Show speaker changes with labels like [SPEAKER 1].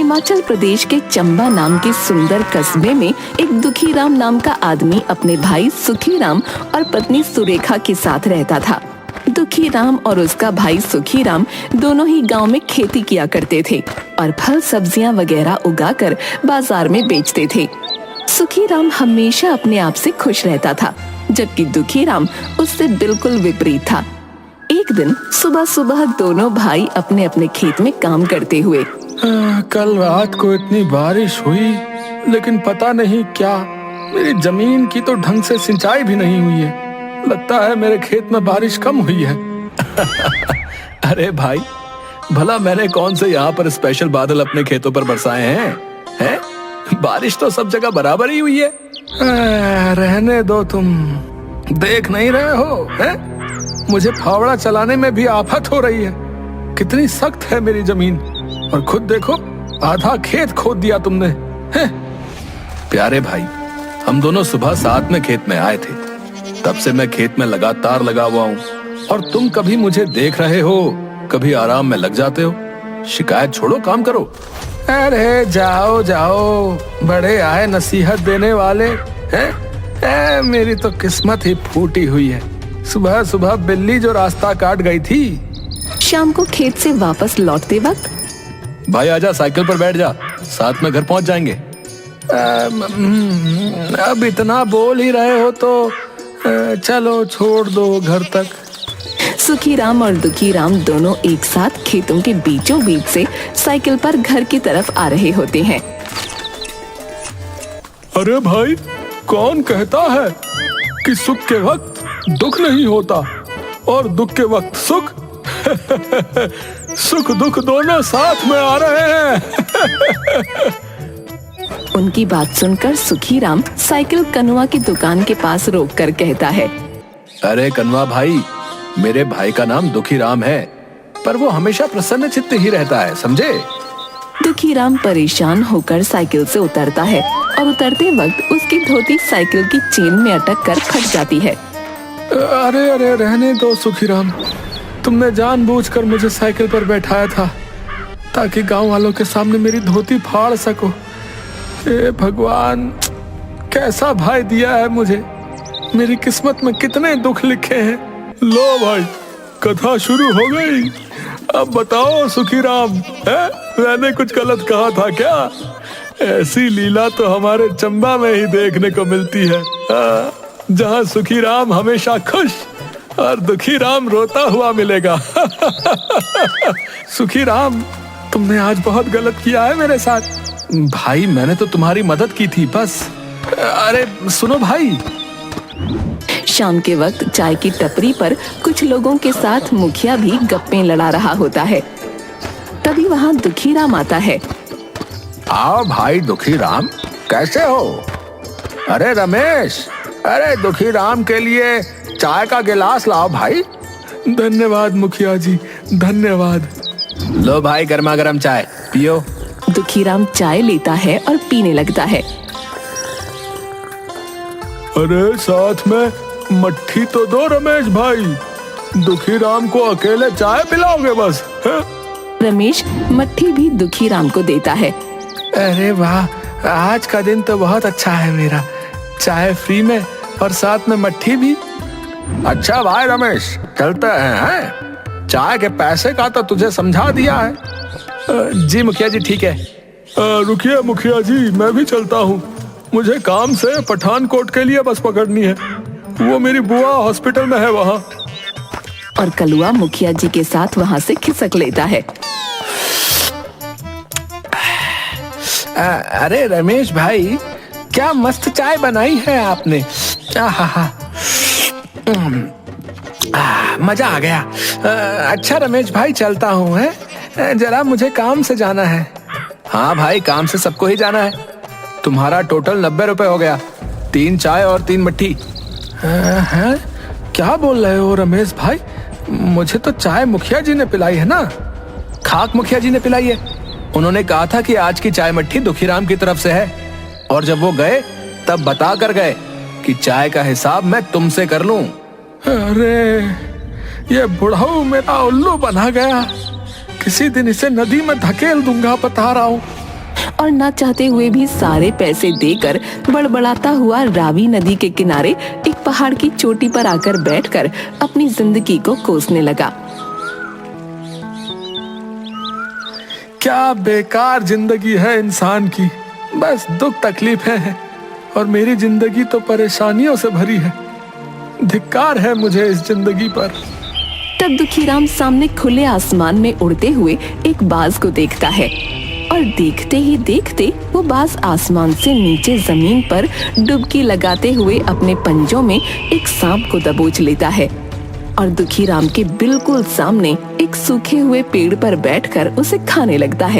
[SPEAKER 1] हिमाचल प्रदेश के चंबा नाम के सुंदर कस्बे में एक दुखीराम नाम का आदमी अपने भाई सुखीराम और पत्नी सुरेखा के साथ रहता था। दुखीराम और उसका भाई सुखीराम दोनों ही गांव में खेती किया करते थे और फल सब्जियां वगैरह उगाकर बाजार में बेचते थे। सुखीराम हमेशा अपने आप से खुश रहता था, जबकि दुखीराम उससे बिल्कुल विपरीत था। एक दिन सुबह सुबह दोनों भाई अपने अपने खेत में काम करते हुए,
[SPEAKER 2] कल रात को इतनी बारिश हुई, लेकिन पता नहीं क्या मेरी जमीन की तो ढंग से सिंचाई भी नहीं हुई है। लगता है मेरे खेत में बारिश कम हुई है।
[SPEAKER 3] अरे भाई, भला मैंने कौन से यहाँ पर स्पेशल बादल अपने खेतों पर बरसाए हैं? बारिश तो सब जगह बराबर ही हुई है।
[SPEAKER 2] रहने दो, तुम देख नहीं रहे हो है? मुझे फावड़ा चलाने में भी आफत हो रही है। कितनी सख्त है मेरी जमीन, और खुद देखो आधा खेत खोद दिया तुमने है?
[SPEAKER 3] प्यारे भाई, हम दोनों सुबह साथ में खेत में आए थे, तब से मैं खेत में लगातार लगा हुआ हूँ, और तुम कभी मुझे देख रहे हो, कभी आराम में लग जाते हो। शिकायत छोड़ो, काम करो।
[SPEAKER 2] अरे जाओ जाओ, बड़े आए नसीहत देने वाले हैं। मेरी तो किस्मत ही फूटी हुई है। सुबह सुबह बिल्ली जो रास्ता काट गई थी।
[SPEAKER 1] शाम को खेत से वापस लौटते वक्त,
[SPEAKER 3] भाई आजा, साइकिल पर बैठ जा, साथ में घर पहुंच जाएंगे।
[SPEAKER 2] अब इतना बोल ही रहे हो तो चलो छोड़ दो घर तक।
[SPEAKER 1] सुखीराम और दुखीराम दोनों एक साथ खेतों के बीचों बीच से साइकिल पर घर की तरफ आ रहे होते हैं।
[SPEAKER 2] अरे भाई, कौन कहता है कि सुख के वक्त दुख नहीं होता और दुख के वक्त सुख? सुख दुख दोनों साथ में आ रहे हैं।
[SPEAKER 1] उनकी बात सुनकर सुखीराम साइकिल कनुआ की दुकान के पास रोककर कहता है,
[SPEAKER 3] अरे कनुआ भाई, मेरे भाई का नाम दुखीराम है, पर वो हमेशा प्रसन्न चित्त ही रहता है, समझे?
[SPEAKER 1] दुखीराम परेशान होकर साइकिल से उतरता है और उतरते वक्त उसकी धोती साइकिल की चेन में अटक कर फट जाती है।
[SPEAKER 2] अरे अरे, रहने दो सुखीराम, तुमने जानबूझकर मुझे साइकिल पर बैठाया था ताकि गांव वालों के सामने मेरी धोती फाड़ सको। हे भगवान, कैसा भाई दिया है मुझे। मेरी किस्मत में कितने दुख लिखे हैं। लो भाई, कथा शुरू हो गई। अब बताओ सुखीराम, मैंने कुछ गलत कहा था क्या? ऐसी लीला तो हमारे चंबा में ही देखने को मिलती है, जहाँ सुखीराम हमेशा खुश और दुखीराम रोता हुआ मिलेगा। सुखीराम, तुमने आज बहुत गलत किया है मेरे साथ।
[SPEAKER 3] भाई, मैंने तो तुम्हारी मदद की थी बस।
[SPEAKER 2] अरे सुनो भाई।
[SPEAKER 1] शाम के वक्त चाय की टपरी पर कुछ लोगों के साथ मुखिया भी गप्पे लड़ा रहा होता है। तभी वहाँ दुखीराम आता है।
[SPEAKER 2] आओ भाई दुखीराम, कैसे हो? अरे रमेश, अरे दुखीराम के लिए चाय का गिलास लाओ भाई। धन्यवाद मुखिया जी, धन्यवाद।
[SPEAKER 3] लो भाई, गर्मा गर्म चाय पियो।
[SPEAKER 1] दुखीराम चाय लेता है और पीने लगता है।
[SPEAKER 2] अरे साथ में मट्ठी तो दो रमेश भाई, दुखीराम को अकेले चाय पिलाओगे बस? है?
[SPEAKER 1] रमेश मट्ठी भी दुखीराम को देता है।
[SPEAKER 2] अरे वाह, आज का दिन तो बहुत अच्छा है मेरा। चाय फ्री में और साथ में मट्ठी भी। अच्छा भाई रमेश, चलते हैं? चाय के पैसे का तो तुझे समझा दिया है।
[SPEAKER 3] जी मुखिया जी, ठीक है।
[SPEAKER 2] रुकिए मुखिया जी, मैं भी चलता हूँ। मुझे काम से पठानकोट के लिए बस पकड़नी है। वो मेरी बुआ हॉस्पिटल में है वहाँ।
[SPEAKER 1] और कलुआ मुखिया जी के साथ वहाँ से खिसक लेता है।
[SPEAKER 2] अरे रमेश भाई, क्या मस्त चाय बनाई है आपने। मजा आ गया। अच्छा रमेश भाई, चलता हूँ, है जरा मुझे काम से जाना है।
[SPEAKER 3] हाँ भाई, काम से सबको ही जाना है। तुम्हारा टोटल 90 रुपए हो गया, 3 चाय और 3 मट्ठी।
[SPEAKER 2] हैं? क्या बोल रहे हो रमेश भाई? मुझे तो चाय मुखिया जी ने पिलाई है ना।
[SPEAKER 3] खाक मुखिया जी ने पिलाई है। उन्होंने कहा था कि आज की चाय मट्ठी दुखीराम की तरफ से है, और जब वो गए तब बता कर गए कि चाय का हिसाब मैं तुमसे कर लूं।
[SPEAKER 2] अरे ये बुढ़ाऊ मेरा उल्लू बना गया। किसी दिन इसे नदी में धकेल दूंगा, बता रहा हूँ।
[SPEAKER 1] और न चाहते हुए भी सारे पैसे देकर बड़बड़ाता हुआ रावी नदी के किनारे एक पहाड़ की चोटी पर आकर बैठकर अपनी जिंदगी को कोसने लगा।
[SPEAKER 2] क्या बेकार जिंदगी है इंसान की, बस दुख तकलीफें हैं और मेरी जिंदगी तो परेशानियों से भरी है। धिक्कार है मुझे इस जिंदगी पर।
[SPEAKER 1] तब दुखीराम सामने खुले आसमान में उड़ते हुए एक बाज को देखता है और देखते ही देखते वो बाज आसमान से नीचे जमीन पर डुबकी लगाते हुए अपने पंजों में एक सांप को दबोच लेता है और दुखीराम के बिल्कुल सामने एक सूखे हुए पेड़ पर बैठकर उसे खाने लगता है।